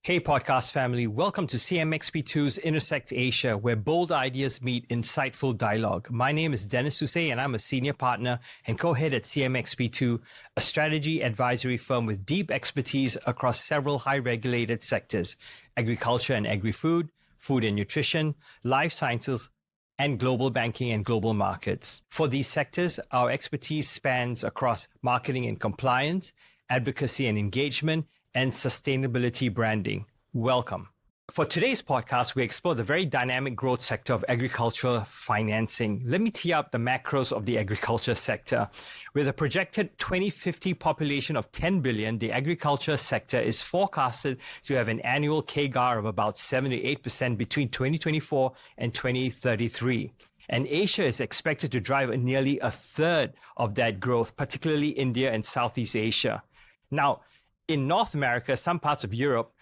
Hey podcast family, welcome to CMXP2's Intersect Asia, where bold ideas meet insightful dialogue. My name is Dennis Susay and I'm a senior partner and co-head at CMXP2, a strategy advisory firm with deep expertise across several high-regulated sectors: agriculture and agri-food, food and nutrition, life sciences, and global banking and global markets. For these sectors, our expertise spans across marketing and compliance, advocacy and engagement, and sustainability branding. Welcome. For today's podcast, we explore the very dynamic growth sector of agricultural financing. Let me tee up the macros of the agriculture sector. With a projected 2050 population of 10 billion, the agriculture sector is forecasted to have an annual CAGR of about 7 to 8% between 2024 and 2033. And Asia is expected to drive nearly a third of that growth, particularly India and Southeast Asia. Now, in North America, some parts of Europe,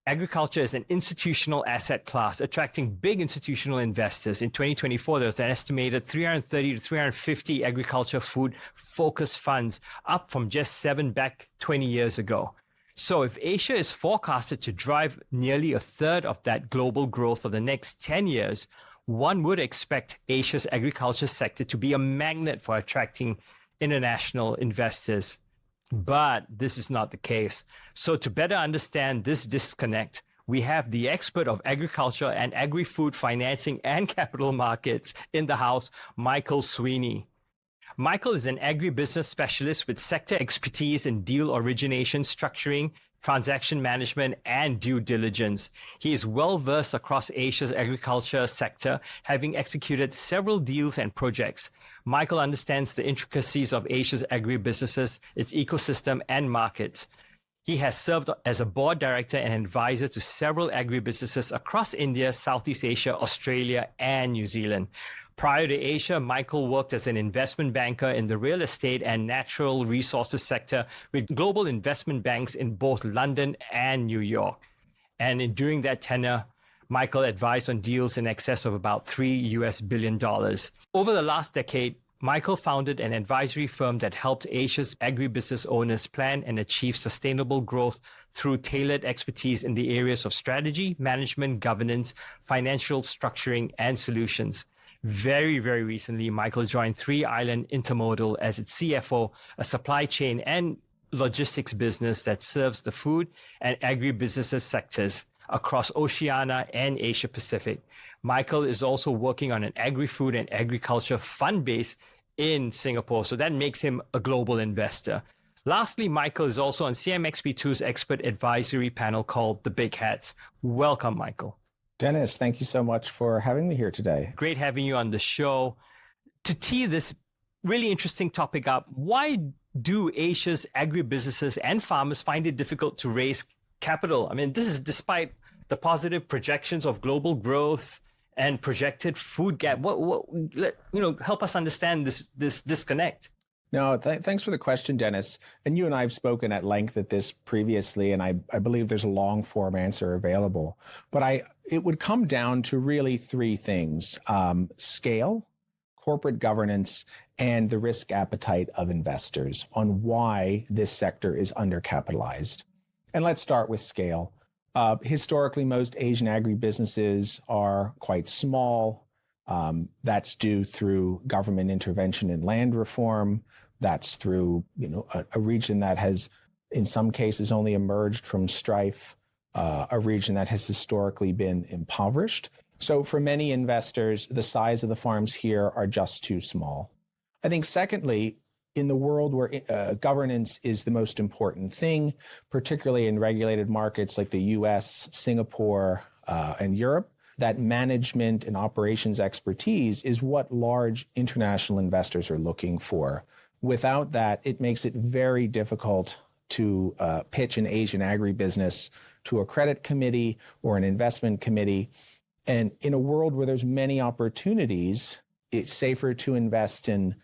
agriculture is an institutional asset class, attracting big institutional investors. In 2024, there was an estimated 330 to 350 agriculture food focused funds, up from just 7 back 20 years ago. So if Asia is forecasted to drive nearly a third of that global growth for the next 10 years, one would expect Asia's agriculture sector to be a magnet for attracting international investors. But this is not the case. So to better understand this disconnect, we have the expert of agriculture and agri-food financing and capital markets in the house, J Sweeney. Michael is an agribusiness specialist with sector expertise in deal origination, structuring, transaction management, and due diligence. He is well-versed across Asia's agriculture sector, having executed several deals and projects. Michael understands the intricacies of Asia's agribusinesses, its ecosystem, and markets. He has served as a board director and advisor to several agribusinesses across India, Southeast Asia, Australia, and New Zealand. Prior to Asia, Michael worked as an investment banker in the real estate and natural resources sector with global investment banks in both London and New York. And during that tenure, Michael advised on deals in excess of about $3 billion. Over the last decade, Michael founded an advisory firm that helped Asia's agribusiness owners plan and achieve sustainable growth through tailored expertise in the areas of strategy, management, governance, financial structuring, and solutions. Very, very recently, Michael joined 3 Island Intermodal as its CFO, a supply chain and logistics business that serves the food and agribusinesses sectors across Oceania and Asia Pacific. Michael is also working on an agri-food and agriculture fund base in Singapore, so that makes him a global investor. Lastly, Michael is also on CMXP2's expert advisory panel called The Big Hats. Welcome, Michael. Dennis, thank you so much for having me here today. Great having you on the show. To tee this really interesting topic up, why do Asia's agribusinesses and farmers find it difficult to raise capital? I mean, this is despite the positive projections of global growth and projected food gap. Help us understand this disconnect. No, thanks for the question, Dennis. And you and I have spoken at length at this previously, and I believe there's a long form answer available. But it would come down to really 3 things: scale, corporate governance, and the risk appetite of investors on why this sector is undercapitalized. And let's start with scale. Historically, most Asian agribusinesses are quite small. That's due through government intervention and land reform. That's through, a region that has, in some cases, only emerged from strife, a region that has historically been impoverished. So for many investors, the size of the farms here are just too small. I think secondly, in the world where governance is the most important thing, particularly in regulated markets like the US, Singapore, and Europe, that management and operations expertise is what large international investors are looking for. Without that, it makes it very difficult to pitch an Asian agribusiness to a credit committee or an investment committee. And in a world where there's many opportunities, it's safer to invest in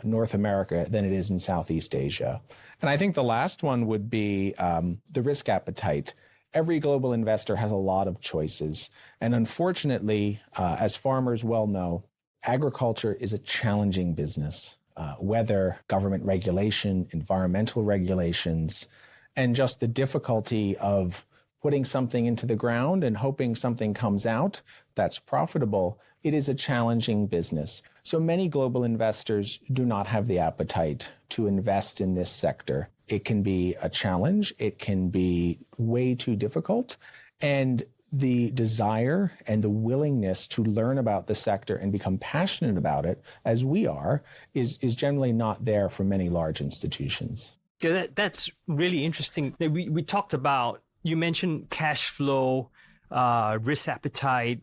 North America than it is in Southeast Asia. And I think the last one would be the risk appetite. Every global investor has a lot of choices. And unfortunately, as farmers well know, agriculture is a challenging business. Whether government regulation, environmental regulations, and just the difficulty of putting something into the ground and hoping something comes out that's profitable, it is a challenging business. So many global investors do not have the appetite to invest in this sector. It can be a challenge. It can be way too difficult. And the desire and the willingness to learn about the sector and become passionate about it, as we are, is generally not there for many large institutions. Yeah, that's really interesting. We talked about, you mentioned cash flow, risk appetite,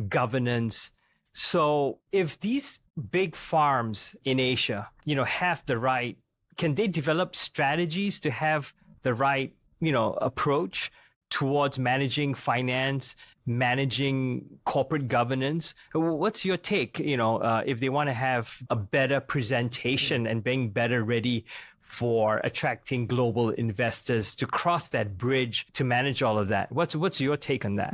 governance. So if these big farms in Asia, have the right, can they develop strategies to have the right, approach towards managing finance, managing corporate governance? What's your take, if they want to have a better presentation and being better ready for attracting global investors to cross that bridge to manage all of that? What's your take on that?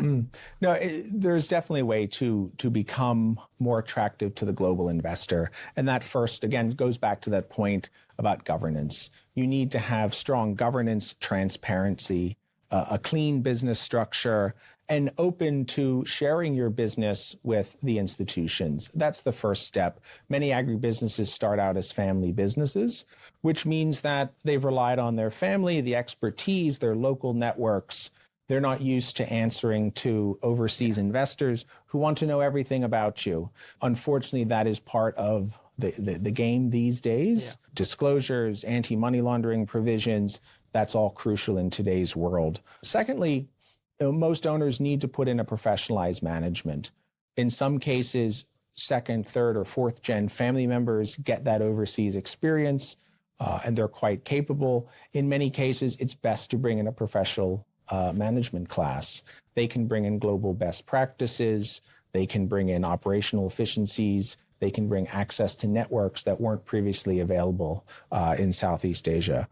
No, there's definitely a way to become more attractive to the global investor. And that first, again, goes back to that point about governance. You need to have strong governance, transparency, a clean business structure, and open to sharing your business with the institutions. That's the first step. Many agribusinesses start out as family businesses, which means that they've relied on their family, the expertise, their local networks. They're not used to answering to overseas investors who want to know everything about you. Unfortunately, that is part of the game these days. Yeah. Disclosures, anti-money laundering provisions, that's all crucial in today's world. Secondly, most owners need to put in a professionalized management. In some cases, second, third, or fourth gen family members get that overseas experience, and they're quite capable. In many cases, it's best to bring in a professional management class. They can bring in global best practices. They can bring in operational efficiencies. They can bring access to networks that weren't previously available in Southeast Asia.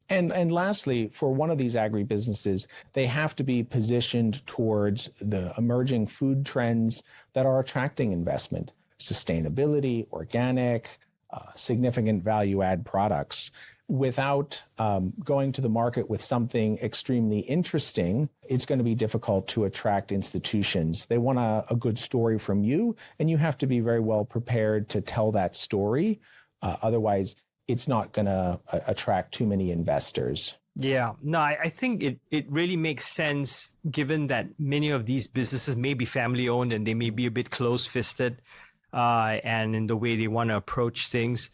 And lastly, for one of these agribusinesses, they have to be positioned towards the emerging food trends that are attracting investment: sustainability, organic, significant value-add products. Without going to the market with something extremely interesting, it's going to be difficult to attract institutions. They want a good story from you, and you have to be very well prepared to tell that story. Otherwise, it's not going to attract too many investors. Yeah, no, I think it really makes sense, given that many of these businesses may be family owned and they may be a bit close-fisted and in the way they want to approach things.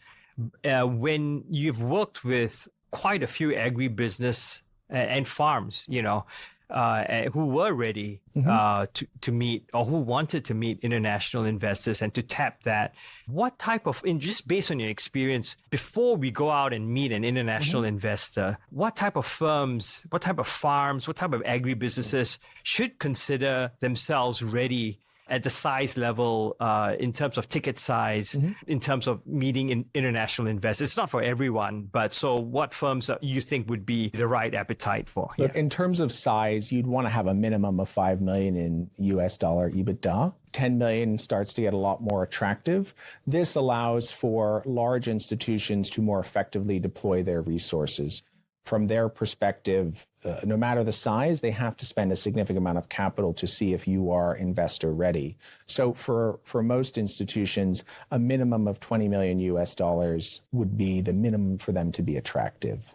When you've worked with quite a few agribusiness and farms, who were ready to meet, or who wanted to meet international investors and to tap that, what type of, just based on your experience, before we go out and meet an international investor, what type of firms, what type of farms, what type of agribusinesses should consider themselves ready at the size level, in terms of ticket size, in terms of meeting international investors? It's not for everyone, but so what firms you think would be the right appetite for? Look, in terms of size, you'd want to have a minimum of $5 million in US dollar EBITDA. 10 million starts to get a lot more attractive. This allows for large institutions to more effectively deploy their resources. From their perspective, no matter the size, they have to spend a significant amount of capital to see if you are investor ready. So for most institutions, a minimum of 20 million US dollars would be the minimum for them to be attractive.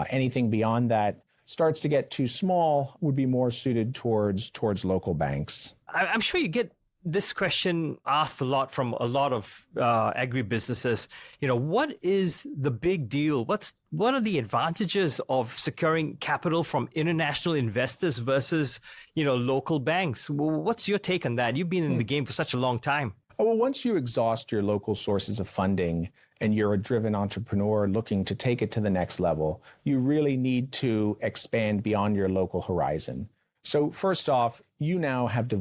Anything beyond that starts to get too small, would be more suited towards local banks. I'm sure you get this question asked a lot from a lot of agribusinesses. What is the big deal? What are the advantages of securing capital from international investors versus, local banks? What's your take on that? You've been in the game for such a long time. Well, once you exhaust your local sources of funding and you're a driven entrepreneur looking to take it to the next level, you really need to expand beyond your local horizon. So first off, you now have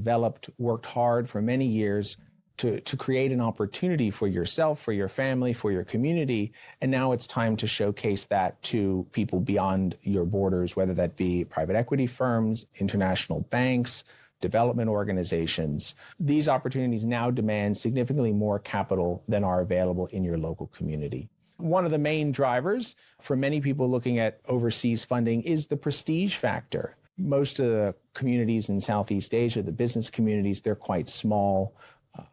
worked hard for many years to create an opportunity for yourself, for your family, for your community. And now it's time to showcase that to people beyond your borders, whether that be private equity firms, international banks, development organizations. These opportunities now demand significantly more capital than are available in your local community. One of the main drivers for many people looking at overseas funding is the prestige factor. most of the communities in Southeast Asia, the business communities, they're quite small.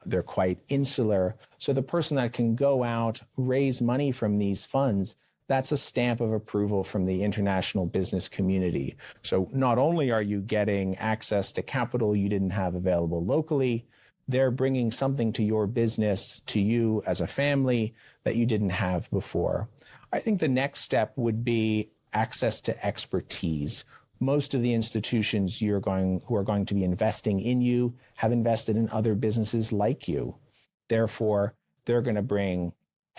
They're quite insular. So the person that can go out, raise money from these funds, that's a stamp of approval from the international business community. So not only are you getting access to capital you didn't have available locally, they're bringing something to your business, to you as a family, that you didn't have before. I think the next step would be access to expertise. Most of the institutions who are going to be investing in you have invested in other businesses like you. Therefore, they're going to bring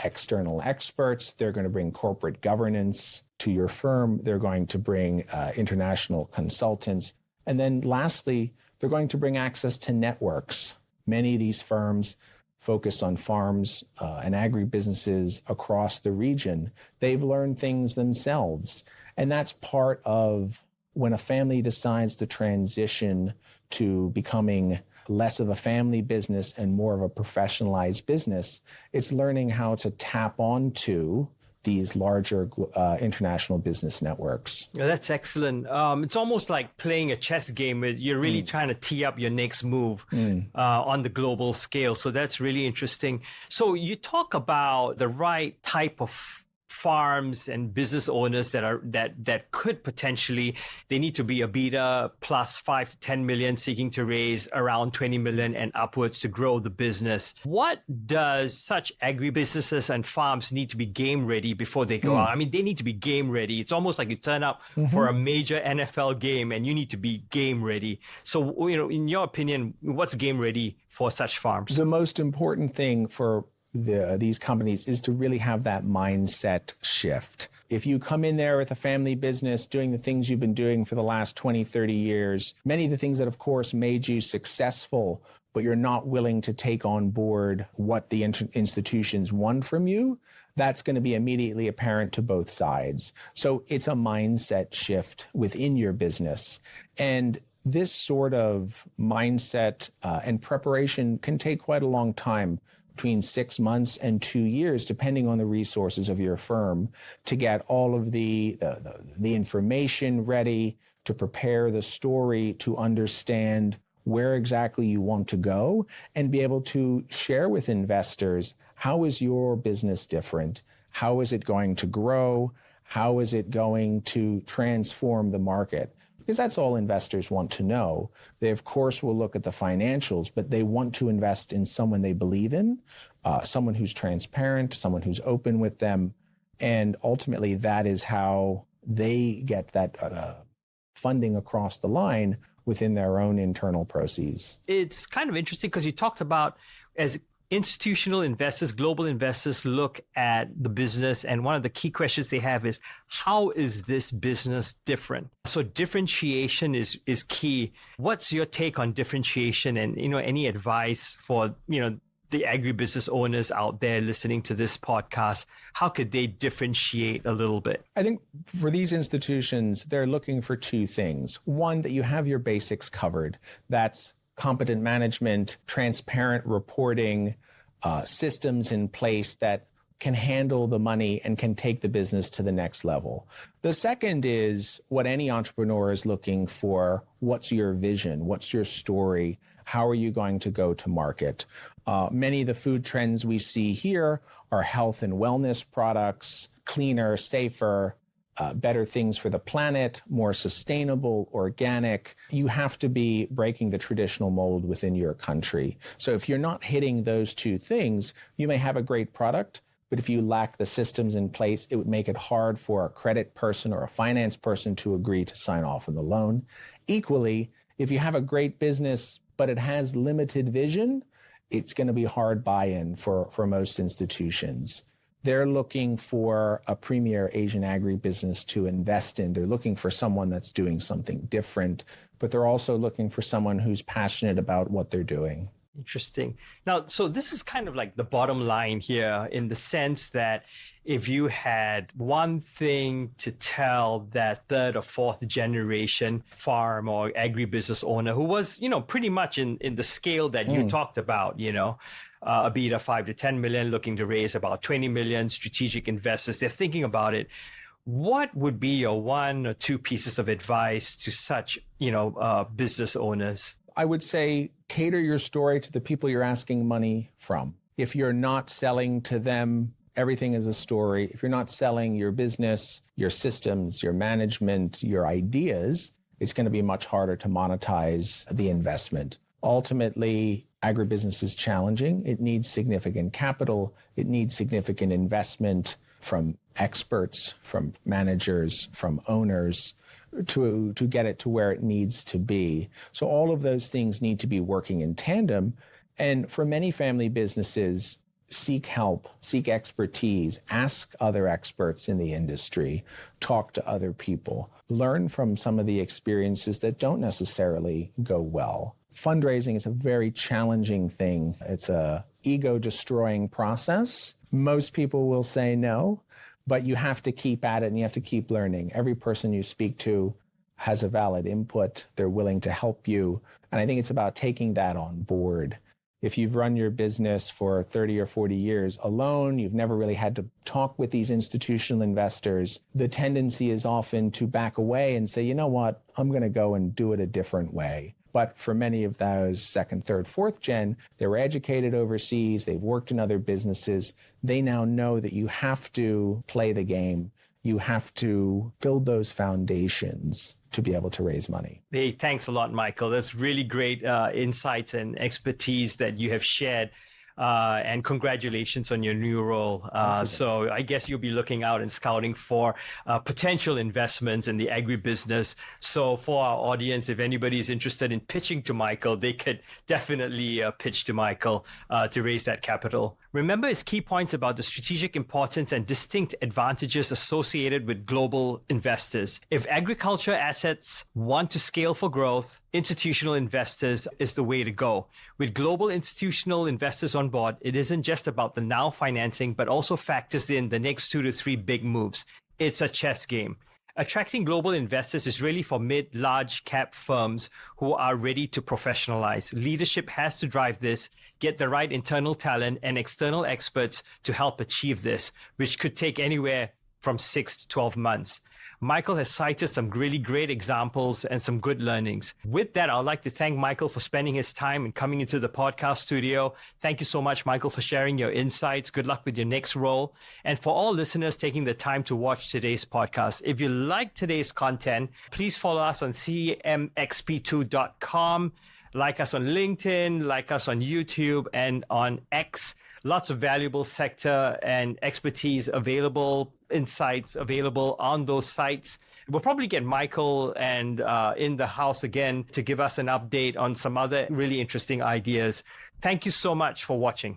external experts. They're going to bring corporate governance to your firm. They're going to bring international consultants. And then lastly, they're going to bring access to networks. Many of these firms focus on farms and agribusinesses across the region. They've learned things themselves. And that's part of when a family decides to transition to becoming less of a family business and more of a professionalized business, it's learning how to tap onto these larger international business networks. Yeah, that's excellent. It's almost like playing a chess game where you're really trying to tee up your next move on the global scale. So that's really interesting. So you talk about the right type of farms and business owners that could potentially, they need to be a beta plus 5 to 10 million, seeking to raise around 20 million and upwards to grow the business. What does such agribusinesses and farms need to be game ready before they go out? I mean, they need to be game ready. It's almost like you turn up for a major NFL game and you need to be game ready. So, in your opinion, what's game ready for such farms? The most important thing for these companies is to really have that mindset shift. If you come in there with a family business doing the things you've been doing for the last 20, 30 years, many of the things that of course made you successful, but you're not willing to take on board what the institutions want from you, that's going to be immediately apparent to both sides. So it's a mindset shift within your business. And this sort of mindset and preparation can take quite a long time, between 6 months and 2 years, depending on the resources of your firm, to get all of the information ready, to prepare the story, to understand where exactly you want to go, and be able to share with investors, how is your business different? How is it going to grow? How is it going to transform the market? Because that's all investors want to know. They, of course, will look at the financials, but they want to invest in someone they believe in, someone who's transparent, someone who's open with them. And ultimately, that is how they get that funding across the line within their own internal processes. It's kind of interesting because you talked about as institutional investors, global investors look at the business, and one of the key questions they have is, how is this business different? So differentiation is key. What's your take on differentiation, and any advice for the agribusiness owners out there listening to this podcast? How could they differentiate a little bit? I think for these institutions, they're looking for two things. One, that you have your basics covered. That's competent management, transparent reporting, systems in place that can handle the money and can take the business to the next level. The second is what any entrepreneur is looking for. What's your vision? What's your story? How are you going to go to market? Many of the food trends we see here are health and wellness products, cleaner, safer, better things for the planet, more sustainable, organic. You have to be breaking the traditional mold within your country. So if you're not hitting those two things, you may have a great product, but if you lack the systems in place, it would make it hard for a credit person or a finance person to agree to sign off on the loan. Equally, if you have a great business, but it has limited vision, it's going to be hard buy-in for most institutions. They're looking for a premier Asian agribusiness to invest in. They're looking for someone that's doing something different, but they're also looking for someone who's passionate about what they're doing. Interesting. Now, so this is kind of like the bottom line here, in the sense that if you had one thing to tell that third or fourth generation farm or agribusiness owner who was, pretty much in the scale that you talked about, a beta 5 to 10 million, looking to raise about 20 million, strategic investors, they're thinking about it. What would be your one or two pieces of advice to such, business owners? I would say cater your story to the people you're asking money from. If you're not selling to them, everything is a story. If you're not selling your business, your systems, your management, your ideas, it's going to be much harder to monetize the investment. Ultimately, agribusiness is challenging. It needs significant capital. It needs significant investment from experts, from managers, from owners to get it to where it needs to be. So all of those things need to be working in tandem. And for many family businesses, seek help, seek expertise, ask other experts in the industry, talk to other people, learn from some of the experiences that don't necessarily go well. Fundraising is a very challenging thing. It's a ego-destroying process. Most people will say no, but you have to keep at it and you have to keep learning. Every person you speak to has a valid input. They're willing to help you. And I think it's about taking that on board. If you've run your business for 30 or 40 years alone, you've never really had to talk with these institutional investors, the tendency is often to back away and say, you know what, I'm going to go and do it a different way. But for many of those second, third, fourth gen, they were educated overseas, they've worked in other businesses. They now know that you have to play the game. You have to build those foundations to be able to raise money. Hey, thanks a lot, Michael. That's really great insights and expertise that you have shared. And congratulations on your new role. So I guess you'll be looking out and scouting for potential investments in the agribusiness. So for our audience, if anybody is interested in pitching to Michael, they could definitely pitch to Michael to raise that capital. Remember his key points about the strategic importance and distinct advantages associated with global investors. If agriculture assets want to scale for growth, institutional investors is the way to go. With global institutional investors on board, it isn't just about the now financing, but also factors in the next 2 to 3 big moves. It's a chess game. Attracting global investors is really for mid-large cap firms who are ready to professionalize. Leadership has to drive this, get the right internal talent and external experts to help achieve this, which could take anywhere from 6 to 12 months. Michael has cited some really great examples and some good learnings. With that, I'd like to thank Michael for spending his time and coming into the podcast studio. Thank you so much, Michael, for sharing your insights. Good luck with your next role. And for all listeners taking the time to watch today's podcast, if you like today's content, please follow us on cmxp2.com. Like us on LinkedIn, like us on YouTube and on X. Lots of valuable sector and expertise available, insights available on those sites. We'll probably get Michael and in the house again to give us an update on some other really interesting ideas. Thank you so much for watching.